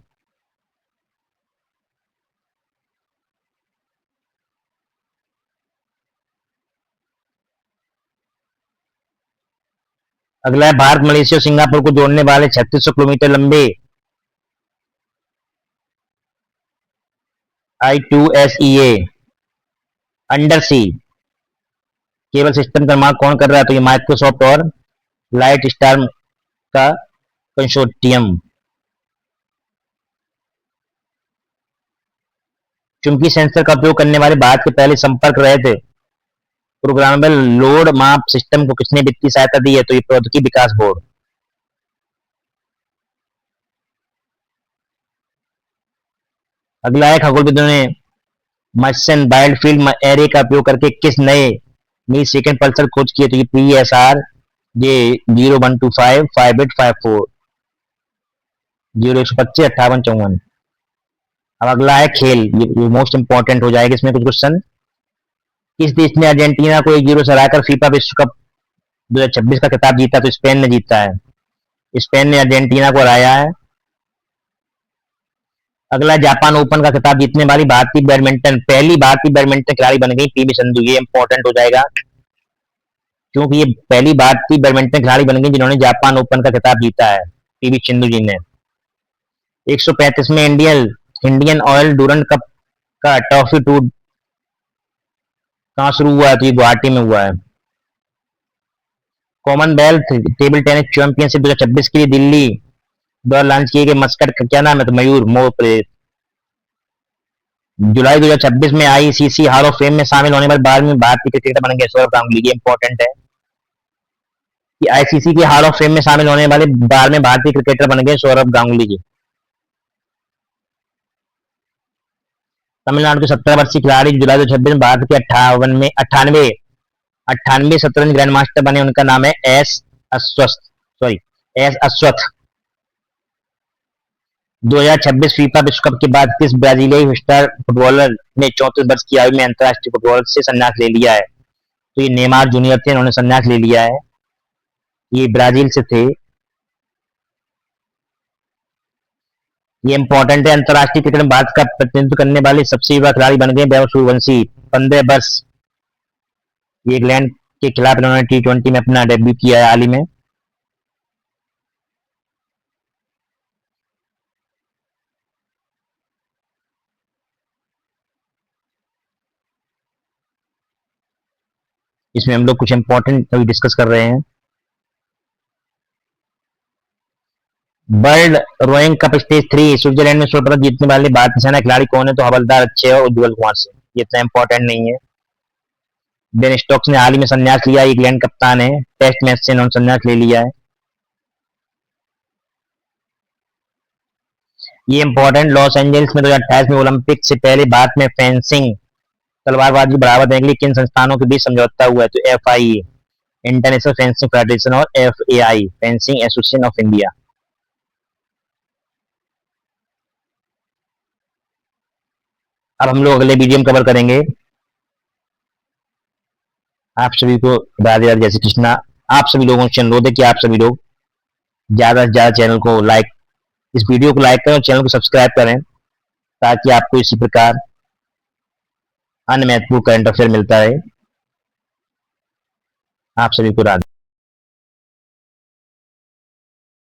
अगला है भारत मलेशिया और सिंगापुर को जोड़ने वाले 3600 किलोमीटर लंबे I2SEA अंडर सी केबल सिस्टम का निर्माण कौन कर रहा है? तो ये माइक्रोसॉफ्ट और लाइट स्टार का कंसोर्टियम। चुंबकीय सेंसर का उपयोग करने वाले भारत के पहले संपर्क रहित प्रोग्रामेबल लोड माप सिस्टम को किसने वित्तीय सहायता दी है? तो ये प्रौद्योगिकी विकास बोर्ड। अगला है खगोलविदों ने मर्सन वाइल्ड फील्ड एरे का उपयोग करके किस नए मिली सेकेंड पल्सर खोज किए? तो ये PSR J0125 5854 0125 5854। अब अगला है खेल, ये मोस्ट इंपॉर्टेंट हो जाएगा इसमें कुछ क्वेश्चन। किस देश ने अर्जेंटीना को 1-0 से हराकर फीफा विश्व कप 2026 का खिताब जीता? तो स्पेन ने जीता है। स्पेन ने अर्जेंटीना को हराया है। अगला जापान ओपन का खिताब जीतने वाली पहली भारतीय बैडमिंटन खिलाड़ी बन गई PV सिंधु। ये इंपॉर्टेंट हो जाएगा क्योंकि ये पहली भारतीय बैडमिंटन खिलाड़ी बन गई जिन्होंने जापान ओपन का खिताब जीता है, PV सिंधु जी ने। 135वें इंडियन ऑयल डूरंट कप का ट्रॉफी टूर कहां शुरू हुआ है? तो ये गुवाहाटी में हुआ है। कॉमनवेल्थ टेबल टेनिस चैंपियनशिप 2026 के लिए दिल्ली द्वारा लॉन्च किए गए मस्कट का क्या नाम है? तो मयूर मोर प्रेत। जुलाई 2026 में ICC हॉल ऑफ फेम में शामिल होने वाले 12वें भारतीय क्रिकेटर बन गए सौरव गांगुली। ये इंपॉर्टेंट है कि ICC के हॉल ऑफ फेम में शामिल होने वाले 12वें भारतीय क्रिकेटर बन गए सौरव गांगुली जी। तमिलनाडु के 17 वर्षीय खिलाड़ी जुलाई 2026 में भारत के अट्ठानवे शतरंज ग्रैंड मास्टर बने। उनका नाम है एस अश्वथ। 2026 फीफा विश्व कप के बाद किस ब्राजीलियाई स्टार फुटबॉलर ने 34 वर्ष की आयु में अंतरराष्ट्रीय फुटबॉल से संन्यास ले लिया है? तो ये नेमार जूनियर थे, उन्होंने संन्यास ले लिया है। ये ब्राजील से थे। ये इंपॉर्टेंट है। अंतरराष्ट्रीय क्रिकेट में भारत का प्रतिनिधित्व करने वाले सबसे युवा खिलाड़ी बन गए वैभव सूर्यवंशी, 15 वर्ष। ये इंग्लैंड के खिलाफ इन्होंने T20 में अपना डेब्यू किया है हाल ही में। इसमें हम लोग कुछ इंपॉर्टेंट डिस्कस कर रहे हैं। World rowing cup stage 3 Switzerland में स्वर्ण पदक जीतने वाले भारतीय सेना खिलाड़ी कौन है? तो हवलदार अच्छे और उज्जवल कुमार सिंह। ये इतना इंपॉर्टेंट नहीं है। बेन स्टोक्स ने हाल ही में संन्यास लिया, इंग्लैंड कप्तान है। टेस्ट मैच से इन्होंने संन्यास ले लिया है। ये इंपॉर्टेंट, लॉस एंजल्स में 2028 में ओलंपिक से पहले भारत में फेंसिंग तलवारबाजी बढ़ावा देने के लिए किन संस्थानों के बीच समझौता हुआ है? तो FIA इंटरनेशनल फेंसिंग फेडरेशन और FAI fencing association of India. अब हम लोग अगले वीडियो में कवर करेंगे। आप सभी को राधे राधे, जय श्री कृष्णा। आप सभी लोगों से अनुरोध है कि आप सभी लोग ज्यादा से ज्यादा चैनल को लाइक, इस वीडियो को लाइक करें और चैनल को सब्सक्राइब करें, ताकि आपको इसी प्रकार अन्य महत्वपूर्ण करंट अफेयर मिलता है। आप सभी को राधे।